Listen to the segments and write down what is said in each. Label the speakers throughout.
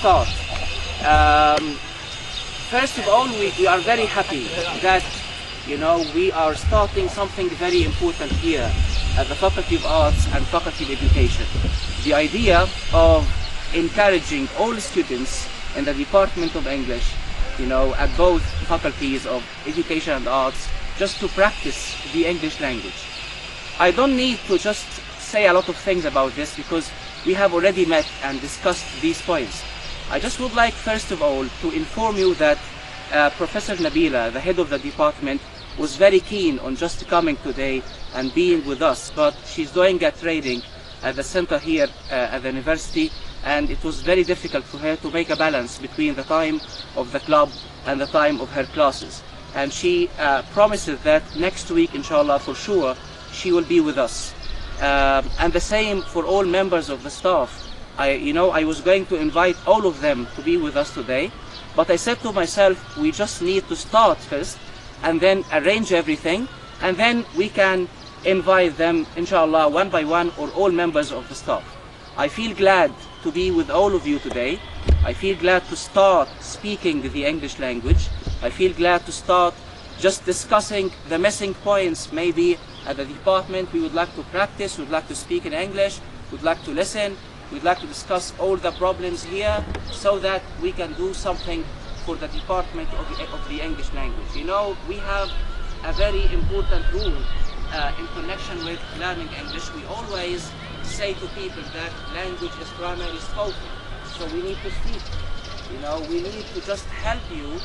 Speaker 1: start. First of all, we are very happy that, you know, we are starting something very important here at the Faculty of Arts and Faculty of Education. The idea of encouraging all students in the Department of English, you know, at both faculties of Education and Arts, just to practice the English language. I don't need to just say a lot of things about this because we have already met and discussed these points. I just would like first of all to inform you that Professor Nabila, the head of the department, was very keen on just coming today and being with us, but she's doing a training at the center here at the university, and it was very difficult for her to make a balance between the time of the club and the time of her classes. And she promises that next week, inshallah, for sure, she will be with us. And the same for all members of the staff. I was going to invite all of them to be with us today, but I said to myself, we just need to start first and then arrange everything, and then we can invite them, inshallah, one by one, or all members of the staff. I feel glad to be with all of you today. I feel glad to start speaking the English language. I feel glad to start just discussing the missing points maybe at the department. We would like to practice, we would like to speak in English, we would like to listen, we'd like to discuss all the problems here so that we can do something for the department of the English language. You know, we have a very important rule in connection with learning English. We always say to people that language is primarily spoken, so we need to speak. You know, we need to just help you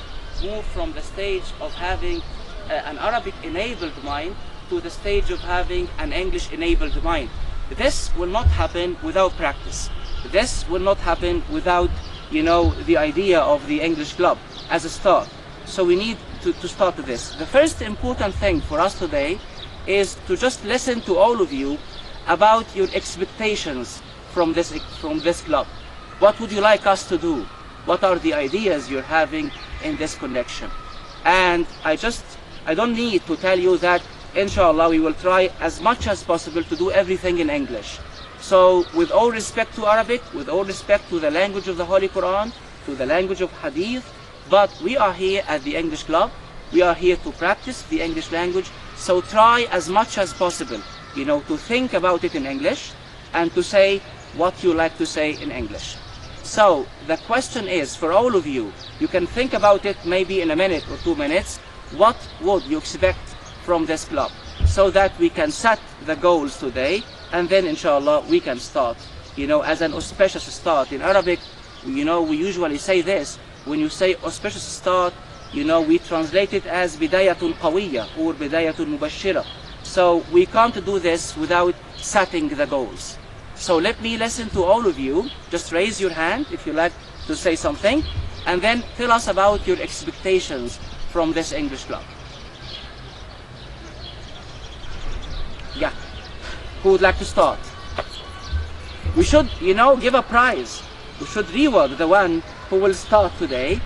Speaker 1: move from the stage of having an Arabic-enabled mind to the stage of having an English-enabled mind. This will not happen without practice. This will not happen without, you know, the idea of the English club as a start. So we need to start with this. The first important thing for us today is to just listen to all of you about your expectations from this club. What would you like us to do? What are the ideas you're having in this connection? And I don't need to tell you that, inshallah, we will try as much as possible to do everything in English. So with all respect to Arabic, with all respect to the language of the Holy Quran, to the language of Hadith, but we are here at the English Club. We are here to practice the English language. So try as much as possible, you know, to think about it in English and to say what you like to say in English. So the question is, for all of you, you can think about it maybe in a minute or 2 minutes. What would you expect from this club, so that we can set the goals today, and then inshallah we can start, you know, as an auspicious start. In Arabic, you know, we usually say this, when you say auspicious start, you know, we translate it as bidayatun qawiyya or bidayatun mubashshira. So we can't do this without setting the goals. So let me listen to all of you. Just raise your hand if you like to say something, and then tell us about your expectations from this English club. Yeah, who would like to start? We should, you know, give a prize. We should reward the one who will start today,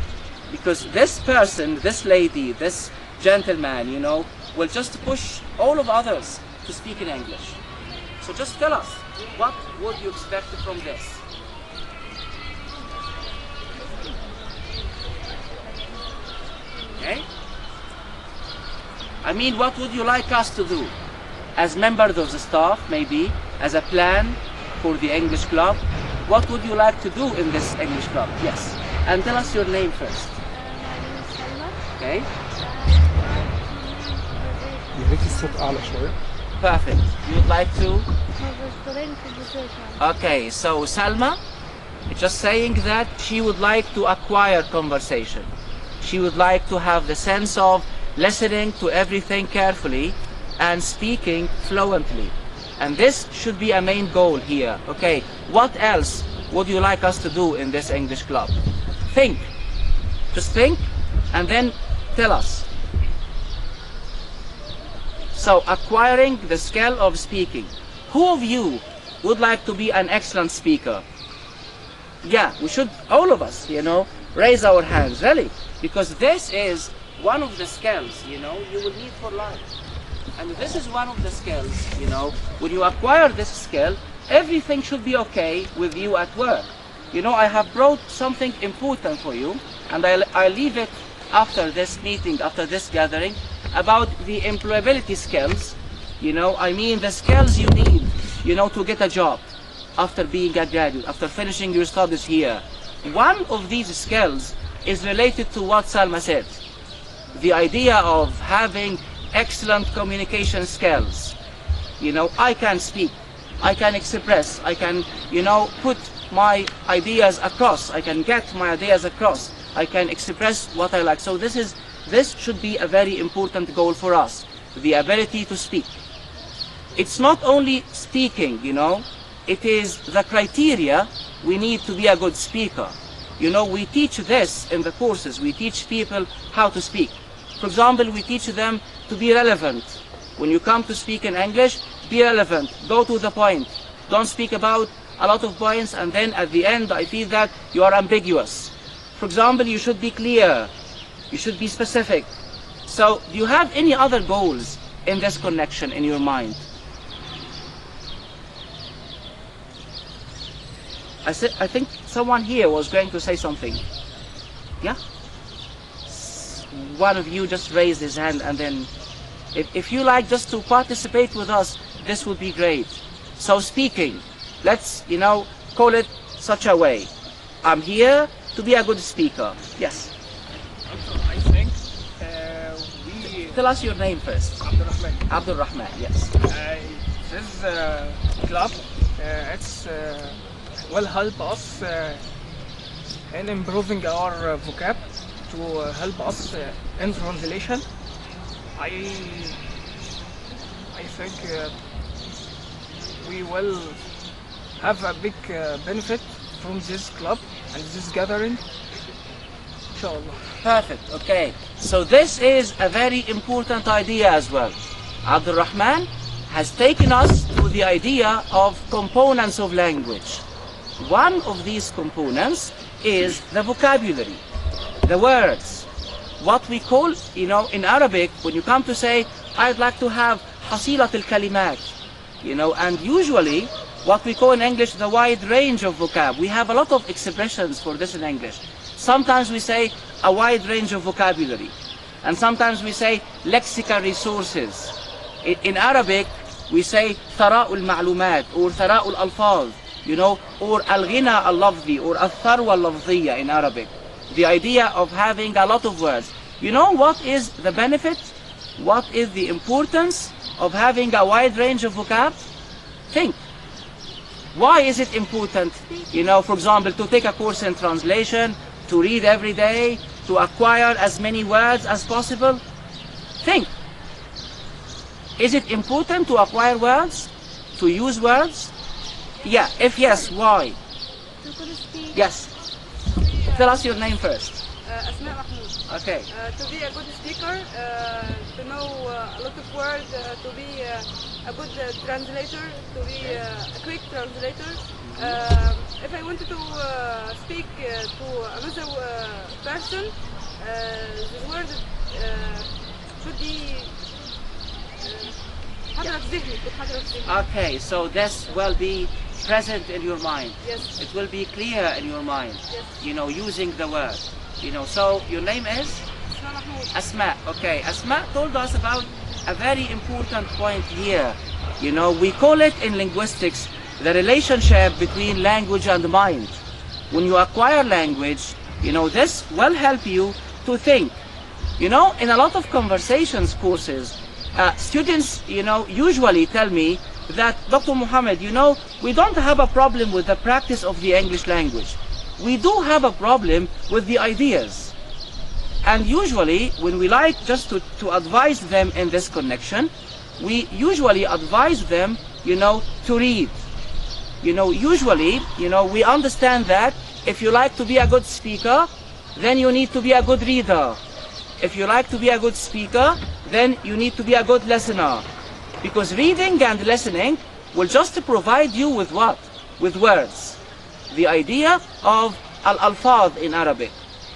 Speaker 1: because this person, this lady, this gentleman, you know, will just push all of others to speak in English. So just tell us, what would you expect from this? Okay? I mean, what would you like us to do? As members of the staff, maybe, as a plan for the English club, what would you like to do in this English club? Yes. And tell us your name first. Okay. Perfect. You'd like to? Okay, so Salma is just saying that she would like to acquire conversation. She would like to have the sense of listening to everything carefully and speaking fluently. And this should be a main goal here. Okay, what else would you like us to do in this English club? Think. Just think and then tell us. So, acquiring the skill of speaking. Who of you would like to be an excellent speaker? Yeah, we should, all of us, you know, raise our hands, really. Because this is one of the skills, you know, you will need for life. And this is one of the skills, you know, when you acquire this skill, everything should be okay with you at work. you know, I have brought something important for you, and I'll leave it after this meeting, after this gathering, about the employability skills. You know, I mean the skills you need, you know, to get a job after being a graduate, after finishing your studies here. One of these skills is related to what Salma said. The idea of having excellent communication skills. You know, I can speak, I can express, I can, you know, put my ideas across, I can get my ideas across, I can express what I like. So this should be a very important goal for us, the ability to speak. It's not only speaking, you know, it is the criteria we need to be a good speaker. You know, we teach this in the courses, we teach people how to speak. For example, we teach them to be relevant. When you come to speak in English, be relevant, go to the point. Don't speak about a lot of points and then at the end I feel that you are ambiguous. For example, you should be clear, you should be specific. So, do you have any other goals in this connection in your mind? I think someone here was going to say something. Yeah? One of you just raised his hand, and then if you like just to participate with us, this would be great. So speaking, let's, you know, call it such a way. I'm here to be a good speaker. Yes?
Speaker 2: I think we...
Speaker 1: Tell us your name first.
Speaker 2: Abdul Rahman.
Speaker 1: Abdul Rahman, yes.
Speaker 2: This club, it's will help us in improving our vocab to help us in translation. I think we will have a big benefit from this club and this gathering, inshallah.
Speaker 1: Perfect, okay. So this is a very important idea as well. Abdul Rahman has taken us to the idea of components of language. One of these components is the vocabulary, the words. What we call, you know, in Arabic, when you come to say, I'd like to have hasilat al-kalimat, you know, and usually what we call in English the wide range of vocab. We have a lot of expressions for this in English. Sometimes we say a wide range of vocabulary, and sometimes we say lexical resources. In Arabic, we say thara'ul ma'lumat or thara'ul alfaz, you know, or al-ghina al-lafzi or al-tharwa al-lafziya in Arabic. The idea of having a lot of words. You know what is the benefit? What is the importance of having a wide range of vocab? Think. Why is it important? You know, for example, to take a course in translation, to read every day, to acquire as many words as possible? Think. Is it important to acquire words? To use words? Yeah, if yes, why?
Speaker 3: To speak.
Speaker 1: Yes. Tell us your name first.
Speaker 3: Asma Mahmoud.
Speaker 1: Okay.
Speaker 3: To be a good speaker, to know a lot of words, to be a good translator, to be a quick translator. If I wanted to speak to another person, the word should be حاضرة في ذهني.
Speaker 1: Okay, so this will be present in your mind.
Speaker 3: Yes.
Speaker 1: It will be clear in your mind.
Speaker 3: Yes.
Speaker 1: You know, using the word. You know, so your name is?
Speaker 3: Asma Mahmoud.
Speaker 1: Asma. Okay, Asma told us about a very important point here. You know, we call it in linguistics the relationship between language and mind. When you acquire language, you know, this will help you to think. You know, in a lot of conversations courses, students, you know, usually tell me that, Dr. Mohamed, you know, we don't have a problem with the practice of the English language. We do have a problem with the ideas. And usually, when we like just to advise them in this connection, we usually advise them, you know, to read. You know, usually, you know, we understand that if you like to be a good speaker, then you need to be a good reader. If you like to be a good speaker, then you need to be a good listener. Because reading and listening will just provide you with what? With words. The idea of al-alfaz in Arabic.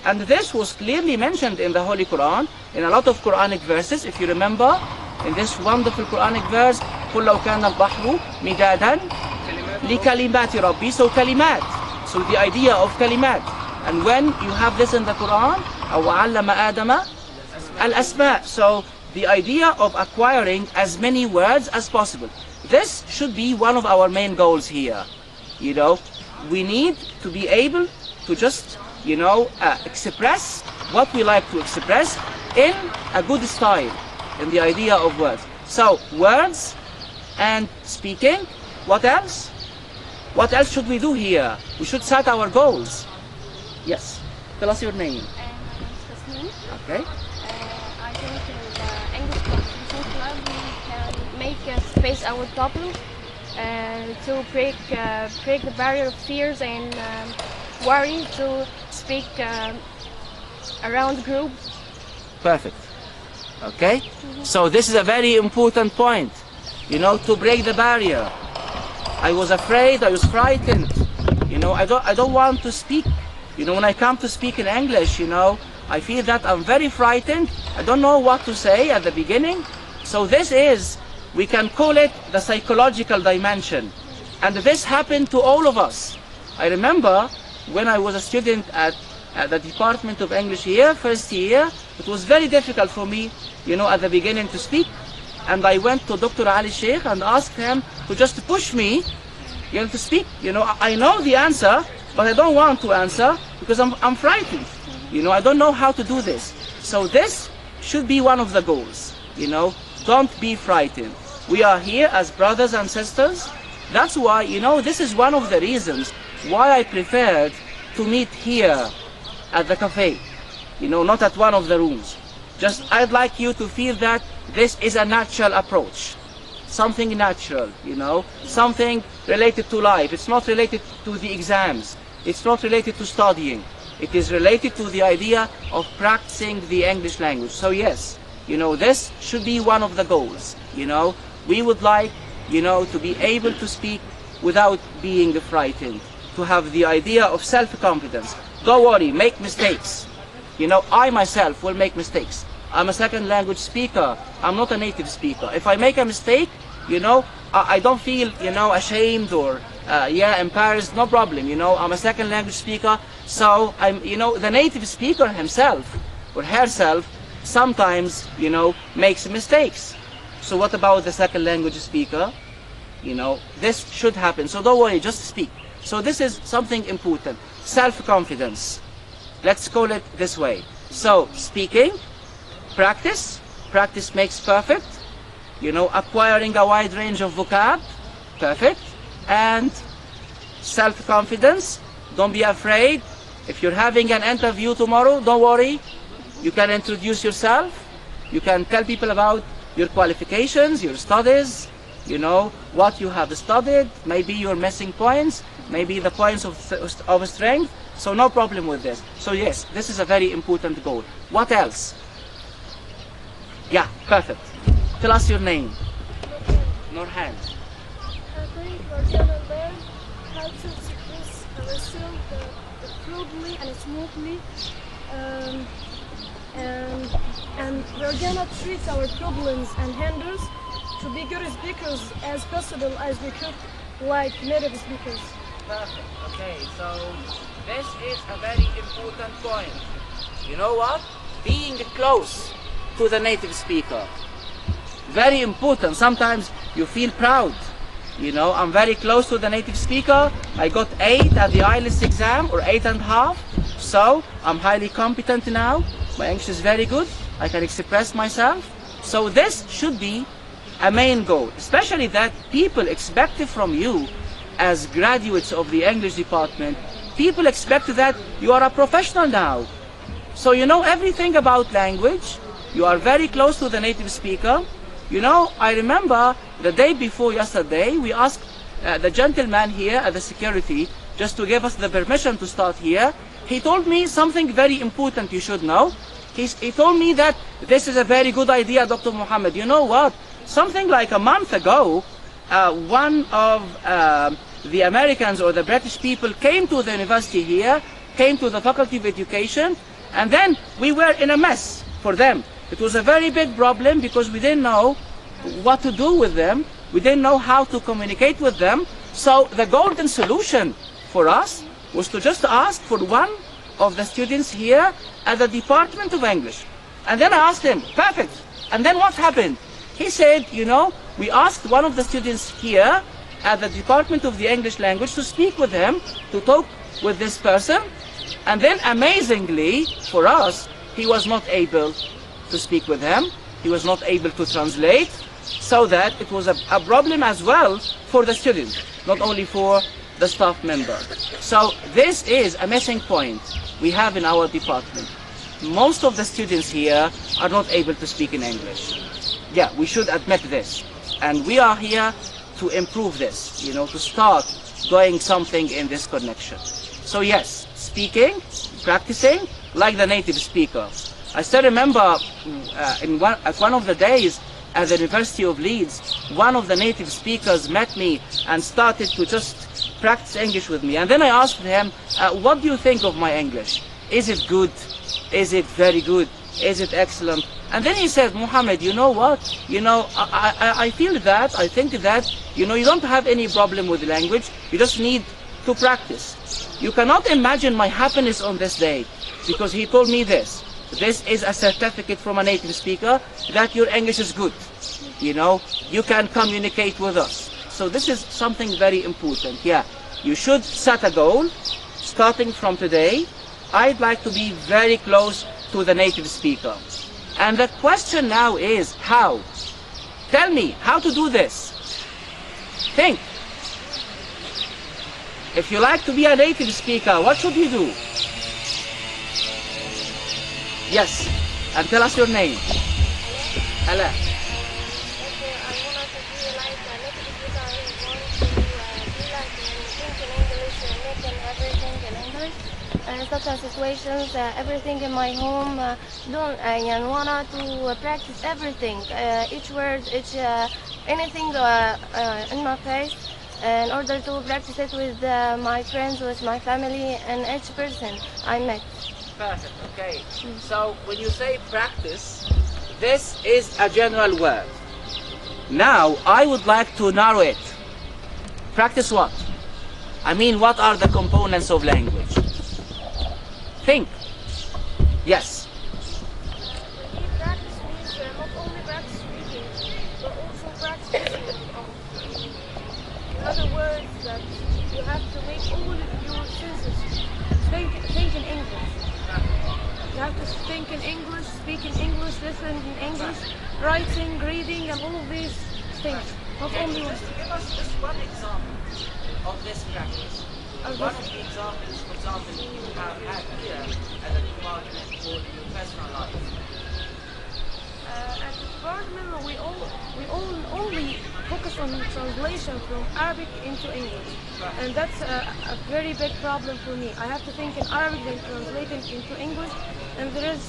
Speaker 1: And this was clearly mentioned in the Holy Quran, in a lot of Quranic verses. If you remember, in this wonderful Quranic verse, قُلْ لَوْ كَانَ الْبَحْرُ مِدَادًا لِكَلِمَاتِ رَبِّي. So kalimat. So the idea of kalimat. And when you have this in the Quran, وَعَلَّمَ آدَمَ الْأَسْمَاء. So the idea of acquiring as many words as possible. This should be one of our main goals here. You know, we need to be able to just, you know, express what we like to express in a good style, in the idea of words. So, words and speaking. What else? What else should we do here? We should set our goals. Yes. Tell us your name.
Speaker 4: My name is Tasneem.
Speaker 1: Okay.
Speaker 4: I think in the English competition club we can make a space our problem to break the barrier of fears and worry to speak around group.
Speaker 1: Perfect. Okay. So this is a very important point. You know, to break the barrier. I was afraid. I was frightened. You know, I don't want to speak. You know, when I come to speak in English, you know, I feel that I'm very frightened. I don't know what to say at the beginning. So this is, we can call it the psychological dimension. And this happened to all of us. I remember when I was a student at the Department of English here, first year, it was very difficult for me, you know, at the beginning to speak. And I went to Dr. Ali Sheikh and asked him to just push me, you know, to speak. You know, I know the answer, but I don't want to answer because I'm frightened. You know, I don't know how to do this. So this should be one of the goals. You know, don't be frightened. We are here as brothers and sisters. That's why, you know, this is one of the reasons why I preferred to meet here at the cafe. You know, not at one of the rooms. Just, I'd like you to feel that this is a natural approach. Something natural, you know, something related to life. It's not related to the exams. It's not related to studying. It is related to the idea of practicing the English language. So yes, you know, this should be one of the goals. You know, we would like, you know, to be able to speak without being frightened, to have the idea of self-confidence. Don't worry, make mistakes. You know, I myself will make mistakes. I'm a second language speaker. I'm not a native speaker. If I make a mistake, you know, I don't feel, you know, ashamed or, embarrassed. No problem, you know. I'm a second language speaker. So, you know, the native speaker himself or herself sometimes, you know, makes mistakes. So what about the second language speaker? You know, this should happen. So don't worry, just speak. So this is something important. Self-confidence. Let's call it this way. So, speaking. Practice. Practice makes perfect. You know, acquiring a wide range of vocab. Perfect. And self-confidence. Don't be afraid. If you're having an interview tomorrow, don't worry. You can introduce yourself. You can tell people about your qualifications, your studies, you know, what you have studied, maybe your missing points, maybe the points of strength. So no problem with this. So yes, this is a very important goal. What else? Yeah, perfect. Tell us your name. Nurhan.
Speaker 5: I think we're gonna learn how to express ourselves crudely and smoothly, and we're gonna treat our problems and hinders to be good speakers as possible as we could, like native speakers.
Speaker 1: Perfect. Okay, so this is a very important point. You know what? Being close to the native speaker. Very important. Sometimes you feel proud. You know, I'm very close to the native speaker. I got 8 at the IELTS exam, or 8.5. So I'm highly competent now. My English is very good. I can express myself. So this should be a main goal, especially that people expect it from you as graduates of the English department. People expect that you are a professional now. So you know everything about language. You are very close to the native speaker. You know, I remember the day before yesterday, we asked the gentleman here at the security just to give us the permission to start here. He told me something very important you should know. He told me that this is a very good idea, Dr. Mohamed. You know what? Something like a month ago, one of the Americans or the British people came to the university here, came to the Faculty of Education, and then we were in a mess for them. It was a very big problem because we didn't know what to do with them. We didn't know how to communicate with them. So the golden solution for us was to just ask for one of the students here at the Department of English. And then I asked him, perfect. And then what happened? He said, you know, we asked one of the students here at the Department of the English Language to speak with him, to talk with this person. And then amazingly for us, he was not able to speak with him. He was not able to translate, so that it was a problem as well for the student, not only for the staff member. So this is a missing point we have in our department. Most of the students here are not able to speak in English. Yeah, we should admit this. And we are here to improve this, you know, to start doing something in this connection. So yes, speaking, practicing like the native speaker. I still remember at one of the days at the University of Leeds, one of the native speakers met me and started to just practice English with me. And then I asked him, what do you think of my English? Is it good? Is it very good? Is it excellent? And then he said, Mohammed, you know what? You know, I feel that, I think that, you know, you don't have any problem with language. You just need to practice. You cannot imagine my happiness on this day, because he told me this. This is a certificate from a native speaker that your English is good. You know, you can communicate with us. So this is something very important. Yeah, you should set a goal starting from today. I'd like to be very close to the native speaker. And the question now is how? Tell me how to do this. Think. If you like to be a native speaker, what should you do? Yes, and tell us your name. Ala.
Speaker 4: Such as situations, everything in my home, don't wanna to practice everything, each word, anything in my face, in order to practice it with my friends, with my family, and each person I met.
Speaker 1: Perfect, okay. So when you say practice, this is a general word. Now I would like to narrow it. Practice what? I mean, what are the components of language? Think. Yes.
Speaker 5: Practice means not only practice speaking, but also practice listening. In other words, that you have to make all of your senses think in English. You have to think in English, speak in English, listen in English, writing, reading, and all of these things. Not only one.
Speaker 1: Give us just one example of this practice. One of the examples, for example, you have had here at the department or in your personal life.
Speaker 5: At the department, we only focus on translation from Arabic into English, and that's a very big problem for me. I have to think in Arabic, then translate it into English, and there is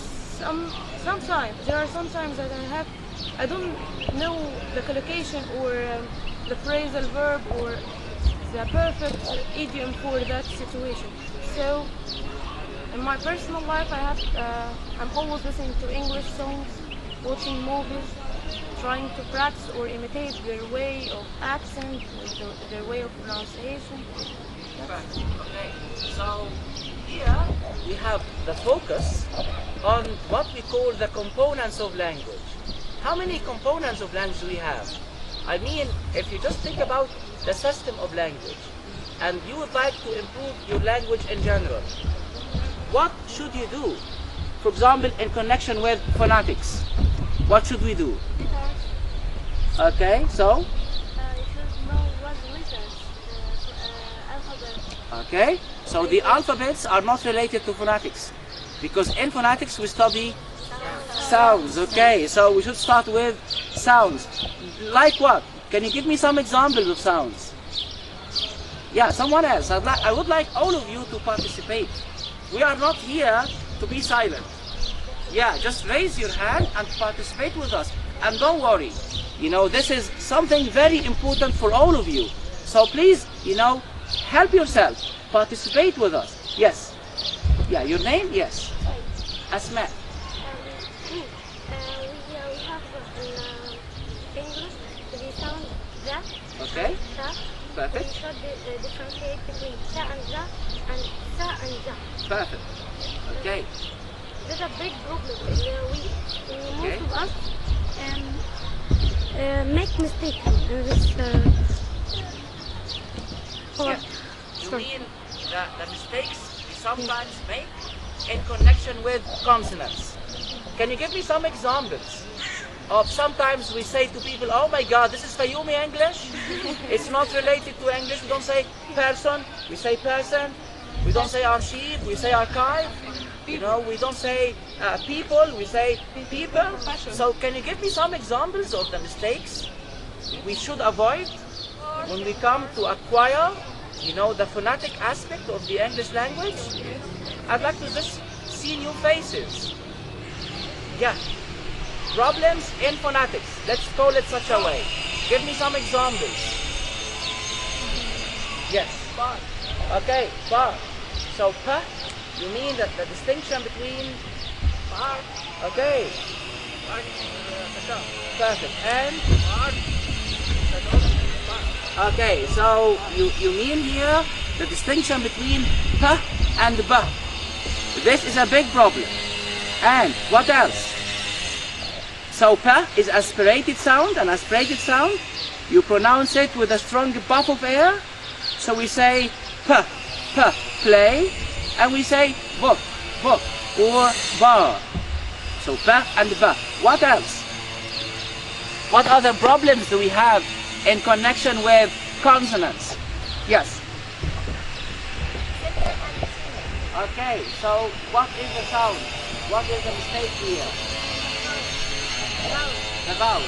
Speaker 5: there are sometimes that I don't know the collocation or the phrasal verb or the perfect idiom for that situation. So in my personal life, I'm always listening to English songs, watching movies, trying to practice or imitate their way of accent, their way of pronunciation.
Speaker 1: Okay, so here we have the focus on what we call the components of language. How many components of language do we have? I mean, if you just think about the system of language, and you would like to improve your language in general, what should you do? For example, in connection with phonetics, what should we do? Okay, so?
Speaker 4: You should know what letters, alphabet.
Speaker 1: Okay, so the alphabets are not related to phonetics, because in phonetics we study sounds. Okay, so we should start with sounds. Like what? Can you give me some examples of sounds? Yeah, someone else. I would like all of you to participate. We are not here to be silent. Yeah, just raise your hand and participate with us. And don't worry, you know, this is something very important for all of you. So please, you know, help yourself. Participate with us. Yes. Yeah, your name? Yes. Asma.
Speaker 4: We have in English the sound that,
Speaker 1: Okay.
Speaker 4: that,
Speaker 1: Perfect.
Speaker 4: We should differentiate between sha and ja and sa and ja.
Speaker 1: Perfect. Okay.
Speaker 4: There's a big problem. Most of us make mistakes in this.
Speaker 1: Yeah. You mean the mistakes we sometimes make in connection with consonants? Can you give me some examples of sometimes we say to people, oh my God, this is Fayumi English? It's not related to English. We don't say person, we say person. We don't say archive, we say archive. You know, we don't say people, we say people. So can you give me some examples of the mistakes we should avoid when we come to acquire, you know, the phonetic aspect of the English language? I'd like to just see new faces. Yeah. Problems in phonetics. Let's call it such a way. Give me some examples. Yes. Okay, bar. So pa, you mean that the distinction between bar? Okay. Perfect. And okay, so you mean here the distinction between pa and ba. This is a big problem. And what else? So pa is aspirated sound, an aspirated sound. You pronounce it with a strong puff of air. So we say pa, pa, play, and we say book, book, or bar. So pa and ba. What else? What other problems do we have in connection with consonants? Yes. Okay, so what is the sound? What is the mistake here? The vowel.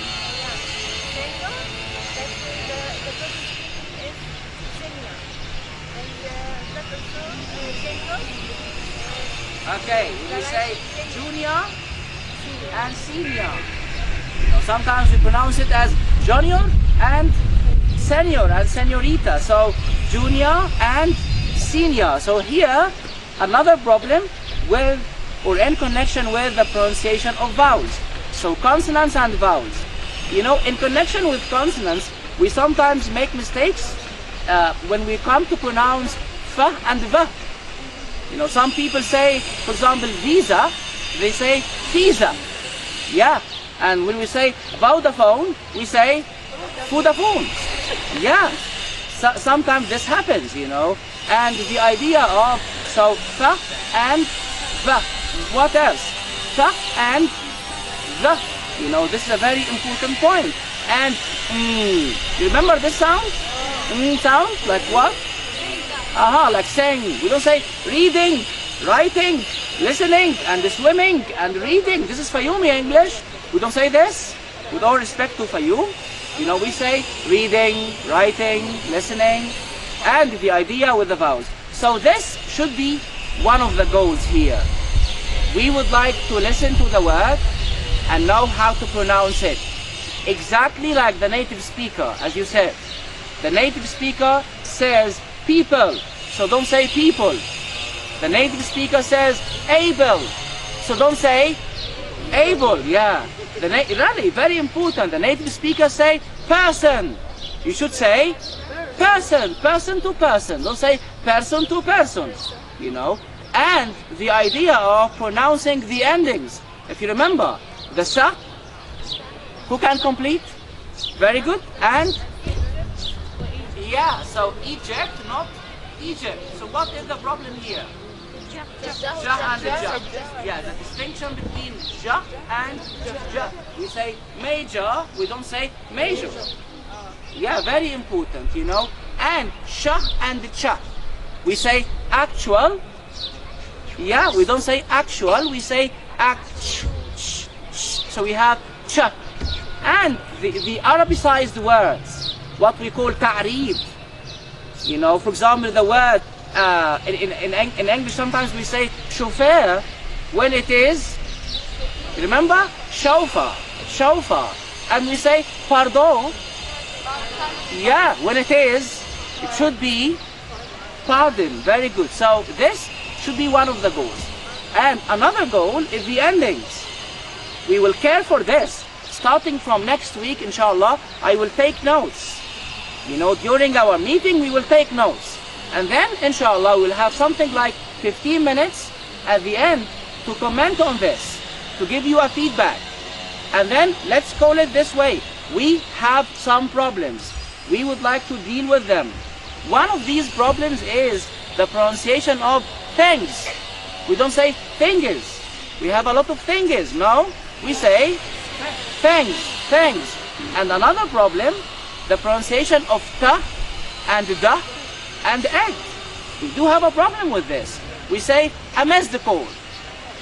Speaker 1: Okay, we say junior and senior. Now, sometimes we pronounce it as junior and senior and senorita. So junior and senior. So here another problem with or in connection with the pronunciation of vowels. So consonants and vowels. You know, in connection with consonants, we sometimes make mistakes when we come to pronounce fa and va. You know, some people say, for example, visa, they say visa. Yeah. And when we say Vodafone, we say Vodafone. Yeah. So, sometimes this happens, you know. And the idea of, so fa and va. What else? Fa and the. You know, this is a very important point. And you remember this sound? Sound? Like what? Like saying. We don't say reading, writing, listening, and swimming, and reading. This is Fayumi English. We don't say this. With all respect to Fayum, you know, we say reading, writing, listening, and the idea with the vowels. So this should be one of the goals here. We would like to listen to the word and know how to pronounce it. Exactly like the native speaker, as you said. The native speaker says people, so don't say people. The native speaker says able, so don't say able. Yeah, really very important. The native speaker say person, you should say person, person to person. Don't say person to person. You know, and the idea of pronouncing the endings. If you remember, the sha. Who can complete? Very good. And yeah, so Egypt, not Egypt. So what is the problem here? Ja and ja. Yeah, the distinction between ja and ja. We say major, we don't say major. Yeah, very important, you know. And sha and cha. We say actual. Yeah, we don't say actual, we say act. So we have cha. And the Arabicized words, what we call ta'rib. You know, for example, the word in English sometimes we say chauffeur when it is, remember, chauffeur, chauffeur. And we say pardon, yeah, when it is, it should be pardon. Very good. So this should be one of the goals. And another goal is the endings. We will care for this. Starting from next week, inshallah, I will take notes. You know, during our meeting we will take notes. And then, inshallah, we'll have something like 15 minutes at the end to comment on this, to give you a feedback. And then, let's call it this way. We have some problems. We would like to deal with them. One of these problems is the pronunciation of things. We don't say thingers. We have a lot of thingers, no? We say things, things. And another problem, the pronunciation of ta and da and egg. We do have a problem with this. We say a missed call.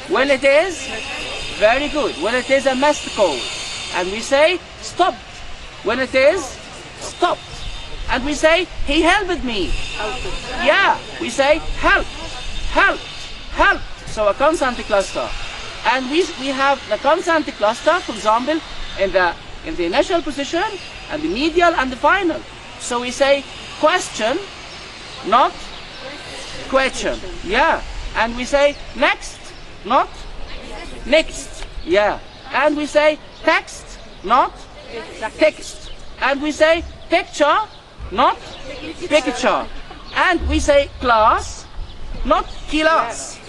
Speaker 1: When it is, very good. When it is a missed call. And we say stopped. When it is, stopped. And we say he helped me. Yeah, we say help, help, help. So a consonant cluster. And we have the consonant cluster, for example, in the initial position, and the medial and the final. So we say question, not question. Yeah. And we say next, not next. Yeah. And we say text, not text. And we say picture, not picture. And we say class, not class.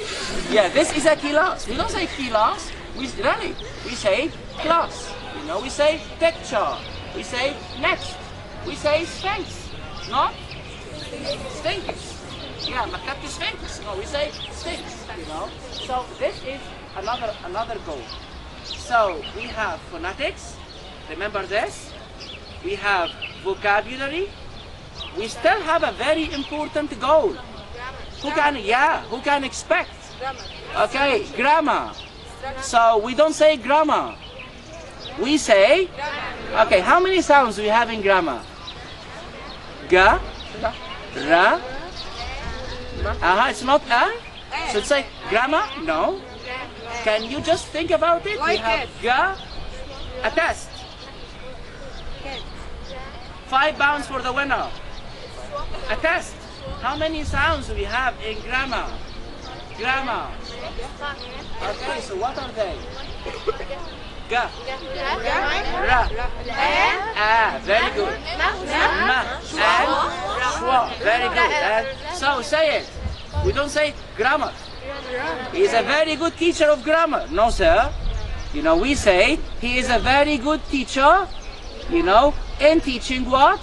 Speaker 1: Yeah, this is a class. We don't say class. We say class. You know, we say picture. We say next. We say sphinx, not sphinx. Yeah, makati sphinx. No, we say sphinx. You know. So this is another goal. So we have phonetics. Remember this. We have vocabulary. We still have a very important goal. Who can expect? Okay, grammar. So we don't say grammar. We say, okay, how many sounds do we have in grammar? Ga, ra. It's not a. So it's say grammar? No. Can you just think about it? We have ga, a test. 5 pounds for the winner. A test. How many sounds do we have in grammar? Grammar. Okay, so what are they? Ga, ra, very good. Ma, and schwa, very good. And so say it. We don't say grammar. He is a very good teacher of grammar. No, sir. You know, we say he is a very good teacher. You know, in teaching what?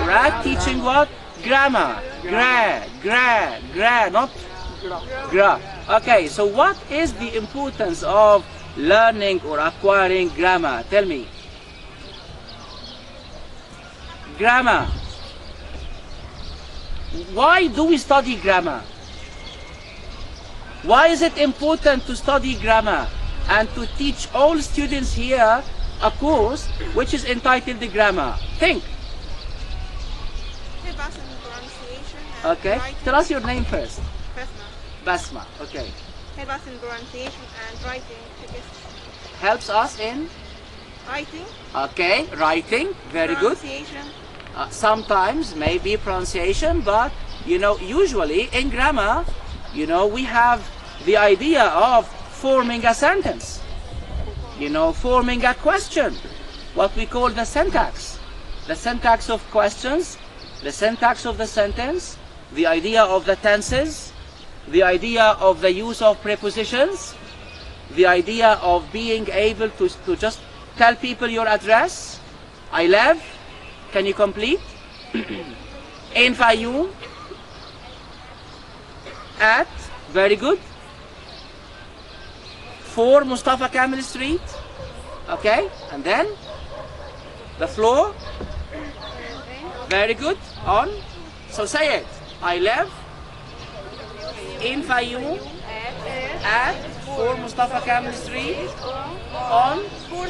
Speaker 1: Right? Teaching what? Grammar. Gra, not gra. Okay, so what is the importance of learning or acquiring grammar? Tell me. Grammar. Why do we study grammar? Why is it important to study grammar and to teach all students here a course which is entitled the grammar? Think. Okay, tell us your name first. Basma, okay.
Speaker 3: Help us in pronunciation and writing.
Speaker 1: Helps us in?
Speaker 3: Writing.
Speaker 1: Okay, writing, very good. Sometimes maybe pronunciation, but you know, usually in grammar, you know, we have the idea of forming a sentence. You know, forming a question. What we call the syntax. The syntax of questions, the syntax of the sentence, the idea of the tenses, the idea of the use of prepositions, the idea of being able to just tell people your address. I live. Can you complete? In Fayoum. At. Very good. For Mustafa Kamil Street. Okay. And then the floor. Very good. On. So say it. I live in Fayoum at 4 Mustafa Kamil Street on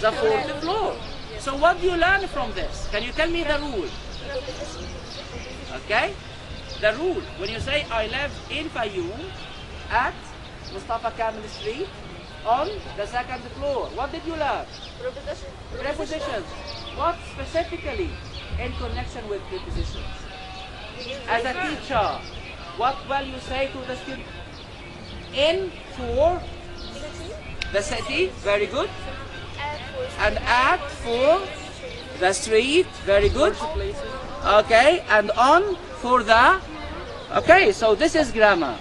Speaker 1: the 4th floor. So what do you learn from this? Can you tell me the rule? Okay? The rule. When you say I live in Fayoum at Mustafa Kamil Street on the 2nd floor, what did you learn? Prepositions. What specifically in connection with prepositions? As a teacher, what will you say to the student? In for the city, very good. And at for the street, very good. okay, and on for the, okay, so this is grammar.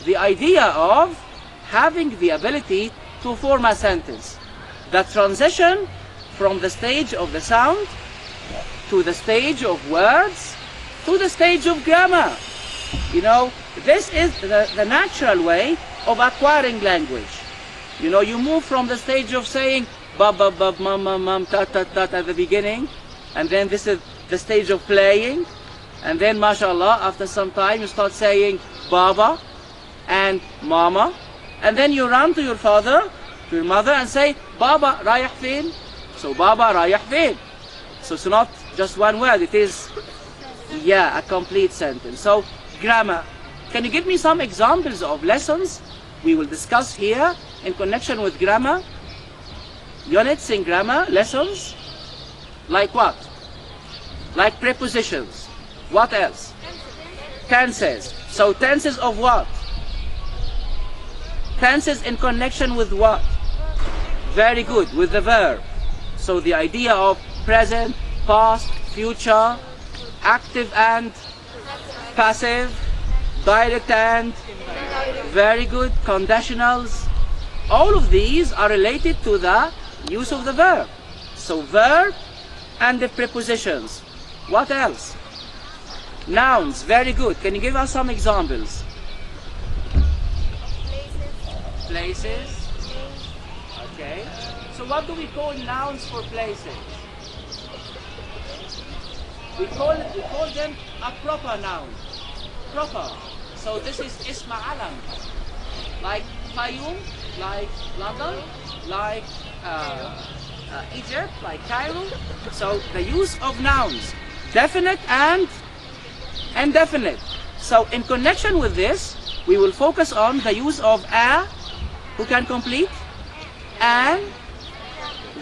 Speaker 1: The idea of having the ability to form a sentence. The transition from the stage of the sound to the stage of words to the stage of grammar. You know, this is the natural way of acquiring language. You know, you move from the stage of saying ba ba ba mum mum mum ta ta ta at the beginning, and then this is the stage of playing, and then mashallah after some time you start saying baba and mama, and then you run to your father, to your mother, and say baba rayah fin. So baba rayah fin. So it's not just one word, it is, yeah, a complete sentence. So grammar. Can you give me some examples of lessons we will discuss here in connection with grammar? Units in grammar, lessons? Like what? Like prepositions. What else? Tenses. So tenses of what? Tenses in connection with what? Very good, with the verb. So the idea of present, past, future, active and passive, direct and, very good, conditionals. All of these are related to the use of the verb. So verb and the prepositions. What else? Nouns, very good. Can you give us some examples? Places. Okay. So what do we call nouns for places? We call them a proper noun. Proper. So this is isma alam. Like Fayoum, like London, like Egypt, like Cairo. So the use of nouns, definite and indefinite. So in connection with this, we will focus on the use of a, who can complete, and,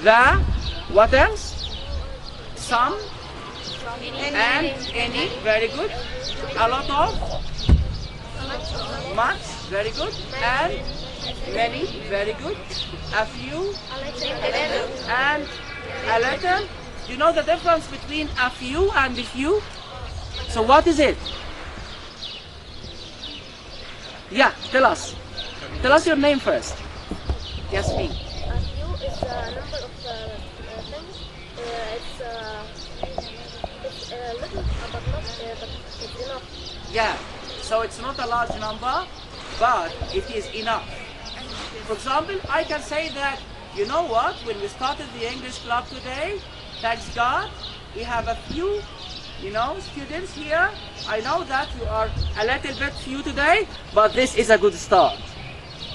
Speaker 1: the, what else? Some, and any, very good. A lot of, much, very good. And many, very good. A few, and a little. You know the difference between a few and a few? So what is it? Yeah, tell us. Tell us your name first. Yes, me.
Speaker 4: A few is a number of things. It's little, but not, but it's enough.
Speaker 1: Yeah, so it's not a large number, but it is enough. For example, I can say that, you know what, when we started the English club today, thanks God, we have a few, you know, students here. I know that you are a little bit few today, but this is a good start.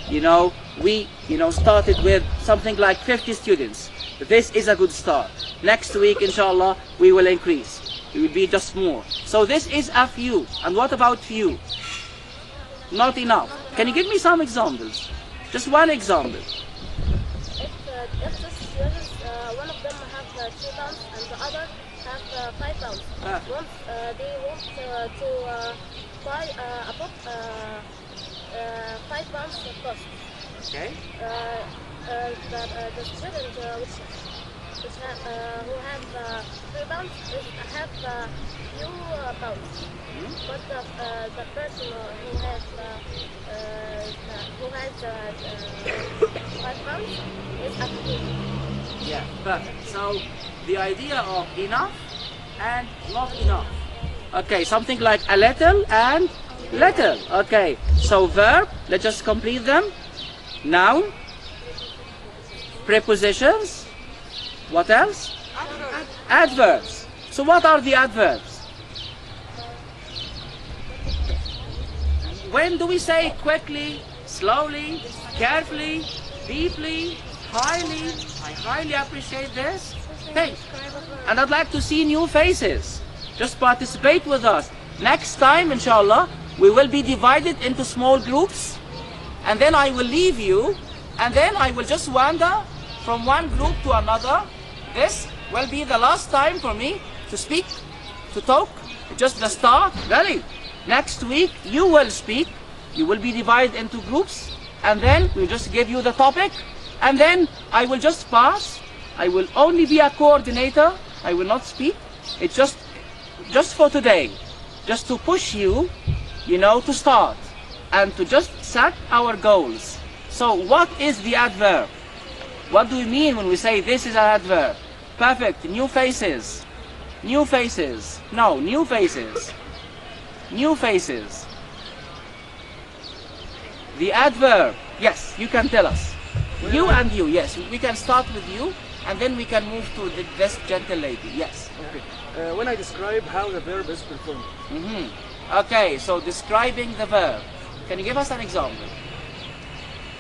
Speaker 1: You know, we, started with something like 50 students. This is a good start. Next week, inshallah, we will increase. It will be just more. So this is a few. And what about few? Not enough. Can you give me some examples? Just one example.
Speaker 4: If the students, one of them have 2 pounds and the other have 5 pounds. Once they want to buy a book, 5 pounds cost.
Speaker 1: Okay.
Speaker 4: The student who have 3 pounds have few pounds. But the person who has 5 pounds is a few.
Speaker 1: Yeah, perfect. So the idea of enough and not enough. Okay, something like a little and little. Okay, so verb, let's just complete them. Noun, prepositions, what else? Adverbs. So what are the adverbs? When do we say quickly, slowly, carefully, deeply, highly? I highly appreciate this. Thanks. And I'd like to see new faces. Just participate with us. Next time, inshallah, we will be divided into small groups, and then I will leave you, and then I will just wander from one group to another. This will be the last time for me to speak, to talk, just the start. Really. Next week you will speak, you will be divided into groups, and then we'll just give you the topic, and then I will just pass. I will only be a coordinator, I will not speak. It's just just for today, just to push you, you know, to start and to just set our goals. So what is the adverb? What do we mean when we say this is an adverb? Perfect. New faces. New faces. No, new faces. New faces. The adverb. Yes, you can tell us. You and you. Yes, we can start with you and then we can move to this gentle lady. Yes.
Speaker 6: Okay. When I describe how the verb is performed.
Speaker 1: Okay, so describing the verb. Can you give us an example?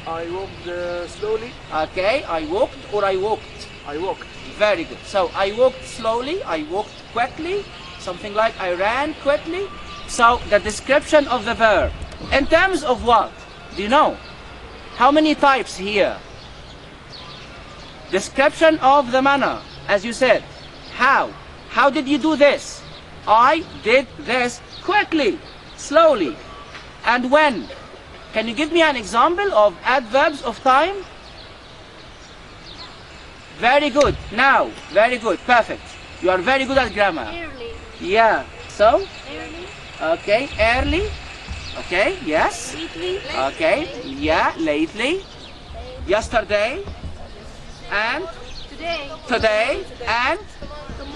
Speaker 6: I walked slowly.
Speaker 1: Okay, I walked or I walked?
Speaker 6: I walked.
Speaker 1: Very good. So I walked slowly, I walked quickly, something like I ran quickly. So the description of the verb. In terms of what? Do you know? How many types here? Description of the manner, as you said. How? How did you do this? I did this quickly, slowly. And when? Can you give me an example of adverbs of time? Very good. Now, very good. Perfect. You are very good at grammar.
Speaker 4: Early.
Speaker 1: Yeah. So?
Speaker 4: Early.
Speaker 1: Okay. Early. Okay. Yes.
Speaker 4: Lately.
Speaker 1: Okay. Yeah. Lately. Yesterday. And
Speaker 4: Today.
Speaker 1: today. And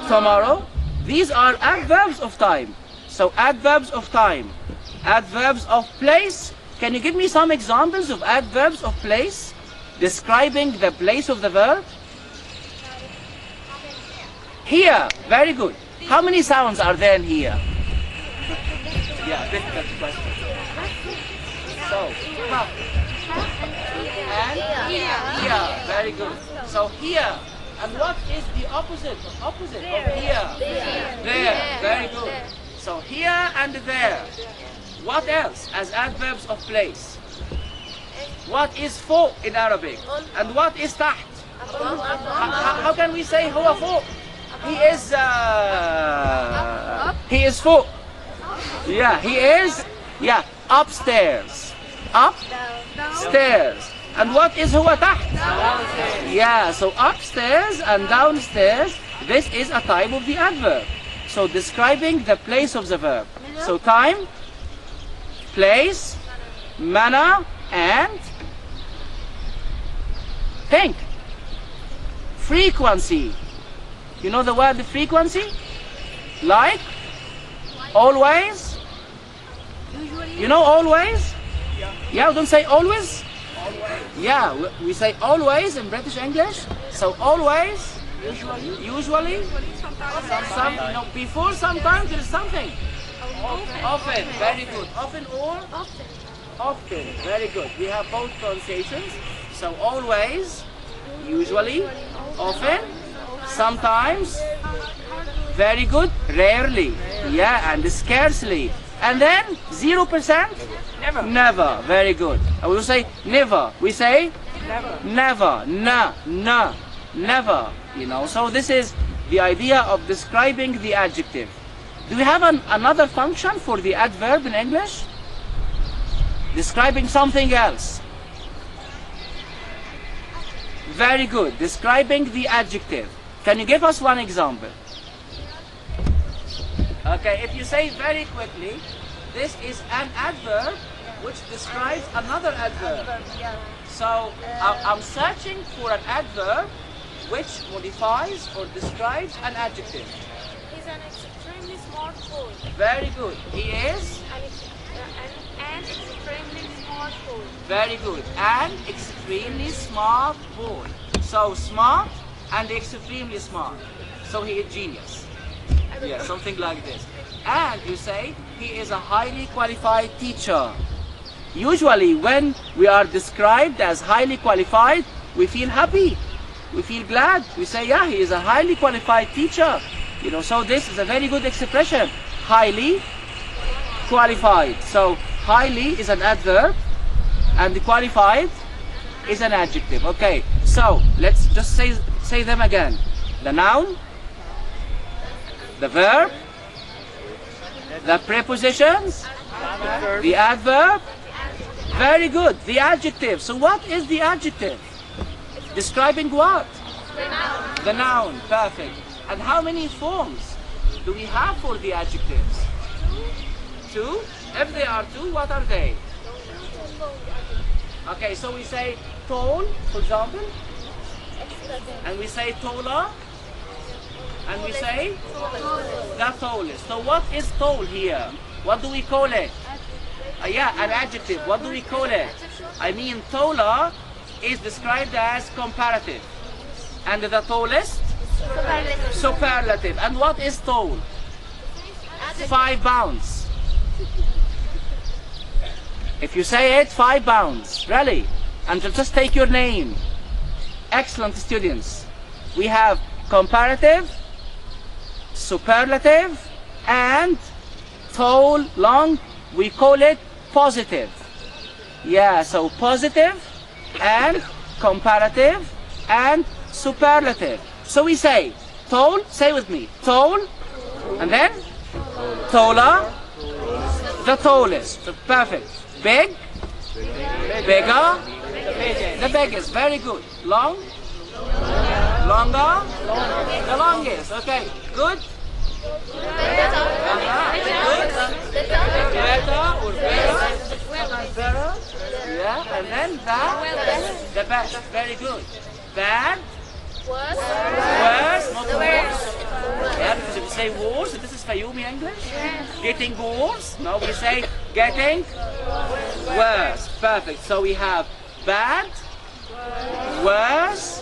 Speaker 1: tomorrow. These are adverbs of time. So adverbs of time. Adverbs of place. Can you give me some examples of adverbs of place? Describing the place of the verb. Here. Very good. How many sounds are there in here? Yeah, difficult question. So, and here. Very good. So here. And what is the opposite of here? There. Very good. So here and there. What else as adverbs of place? What is فوق in Arabic? And what is تحت? How can we say هو فوق? He is فوق. Yeah, he is. Yeah, upstairs. Upstairs. And what is هو تحت? Yeah, so upstairs and downstairs. This is a type of the adverb. So describing the place of the verb. So time, place, manner, and think. Frequency. You know the word frequency? Like? Always? You know always? Yeah, don't say always? Yeah, we say always in British English. So always, usually, no, before sometimes there is something. Often, very good. Often or? Often, very good. We have both pronunciations. So always, usually, often, sometimes, very good, rarely, yeah, and scarcely. And then 0%?
Speaker 2: Never.
Speaker 1: Never, very good. And we will say never. We say?
Speaker 2: Never.
Speaker 1: Never, never, you know. So this is the idea of describing the adjective. Do we have another function for the adverb in English? Describing something else. Very good. Describing the adjective. Can you give us one example? Okay, if you say very quickly, this is an adverb which describes another adverb. So I'm searching for an adverb which modifies or describes an adjective.
Speaker 5: He's an extremely smart boy.
Speaker 1: Very good. He is?
Speaker 5: An extremely smart boy.
Speaker 1: Very good. An extremely smart boy. So smart and extremely smart. So he is genius. Yeah, something like this. And you say he is a highly qualified teacher. Usually when we are described as highly qualified, we feel happy. We feel glad. We say, yeah, he is a highly qualified teacher. You know, so this is a very good expression. Highly qualified. So highly is an adverb and the qualified is an adjective. Okay, so let's just say them again. The noun, the verb, the prepositions, the adverb. Very good. The adjective. So what is the adjective? Describing what?
Speaker 5: The noun.
Speaker 1: The noun. Perfect. And how many forms do we have for the adjectives? Two. If they are two, what are they? Okay, so we say tall, for example, and we say taller, and we say the tallest. So what is tall here? What do we call it? Yeah, an adjective. What do we call it? I mean, taller is described as comparative, and the tallest? Superlative. And what is tall? 5 pounds. If you say it, 5 pounds. Really. And just take your name. Excellent students. We have comparative, superlative, and tall, long. We call it positive. Yeah, so positive and comparative and superlative. So we say tall, say with me, tall, and then taller, the tallest, perfect. Big, bigger, the biggest, very good. Long, longer, the longest, okay. Good, better or better, yeah, and then the best, very good. Bad, worse, not worse. Yeah, because if we say worse, this is Fayumi English. Getting worse, no, we say getting worse. Perfect. So we have bad, worse,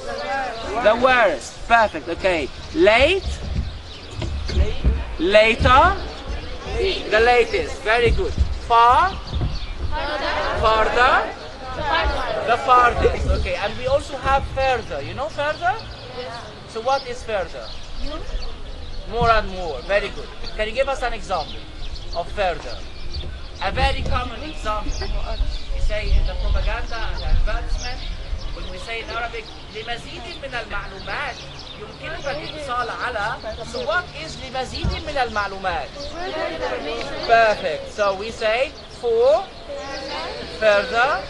Speaker 1: the worst. Perfect. Okay. Late, later, the latest. Very good. Far, farther, the farthest. Okay. And we also have further. You know further? So what is further? More and more. Very good. Can you give us an example of further? A very common example. We say in the propaganda and advertisement, when we say in Arabic, لمزيد من المعلومات يمكنك الاتصال على. So what is لمزيد من المعلومات? Perfect. So we say for further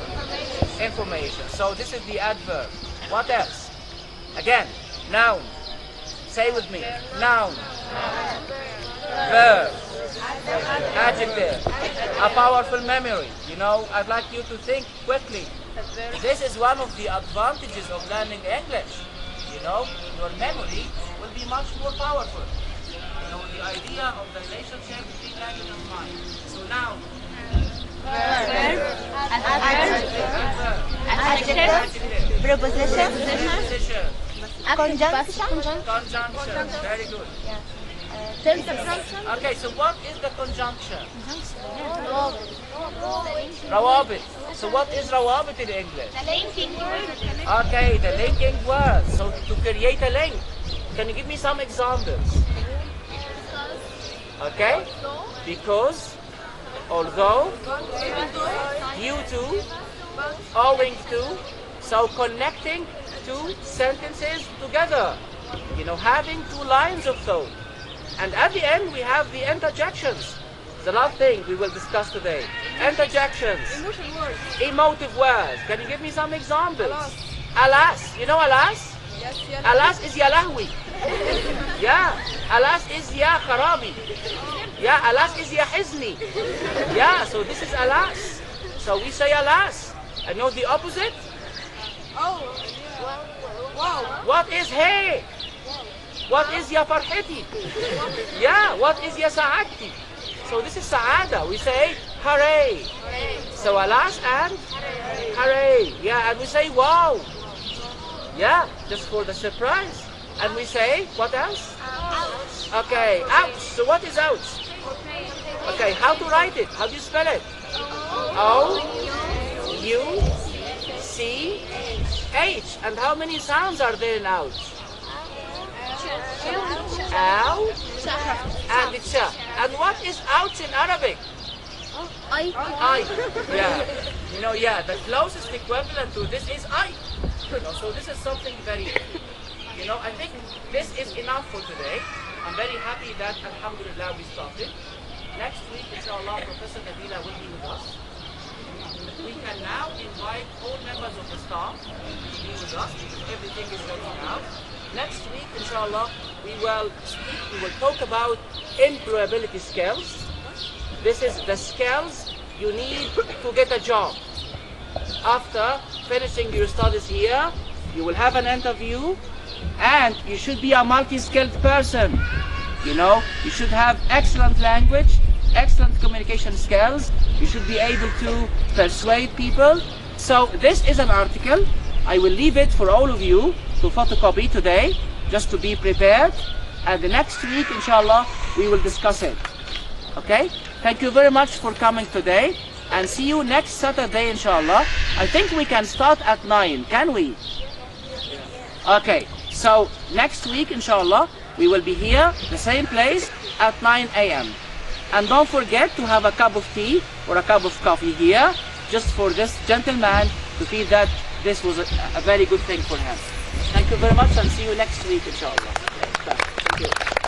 Speaker 1: information. So this is the adverb. What else? Again, noun. Say with me. Noun. Verb. Adjective. A powerful memory. You know, I'd like you to think quickly. This is one of the advantages of learning English. You know, your memory will be much more powerful. You know, the idea of the relationship between language and mind. So noun.
Speaker 7: Verb.
Speaker 1: Adjective.
Speaker 7: Preposition.
Speaker 1: Preposition.
Speaker 7: Conjunction.
Speaker 1: Conjunction. Very good. Okay, so what is the conjunction? Rawabit. So what is rawabit in English?
Speaker 4: The linking word.
Speaker 1: Okay, the linking word. So to create a link. Can you give me some examples? Okay? Because, although, due to, owing to, so connecting two sentences together. You know, having two lines of thought. And at the end we have the interjections. The last thing we will discuss today. Interjections. Emotive words. Can you give me some examples? Alas. You know alas?
Speaker 3: Yes, yeah.
Speaker 1: Alas is ya lahwi. Yeah. Alas is ya kharabi. Yeah. Alas is ya hizni. Yeah. So this is alas. So we say alas. And you know the opposite?
Speaker 3: Oh, wow.
Speaker 1: What is hey? What is ya farhati? Yeah, what is ya sa'adti? So this is sa'ada. We say hooray. So alas and hooray. Yeah, and we say wow. Yeah, just for the surprise. And we say, what else? Okay, ouch. So what is ouch? Okay, how to write it? How do you spell it? O-U-C-H. And how many sounds are there in ouch? Ow and the cha. And what is ouch in Arabic? I. Yeah. You know, yeah, the closest equivalent to this is I. You know, so this is something very, you know, I think this is enough for today. I'm very happy that, alhamdulillah, we started. Next week, inshallah, Professor Nabila will be with us. we can now invite all members of the staff to be with us because everything is ready now. Next week, inshallah, we will talk about employability skills. This is the skills you need to get a job. After finishing your studies here, you will have an interview and you should be a multi-skilled person. You know, you should have excellent language, excellent communication skills. You should be able to persuade people. So this is an article. I will leave it for all of you to photocopy today, just to be prepared. And the next week, inshallah, we will discuss it. Okay? Thank you very much for coming today. And see you next Saturday, inshallah. I think we can start at 9, can we? Okay. So next week, inshallah, we will be here, the same place, at 9 a.m. And don't forget to have a cup of tea or a cup of coffee here, just for this gentleman to feel that this was a very good thing for him. Thank you very much and see you next week, inshallah. Thank you.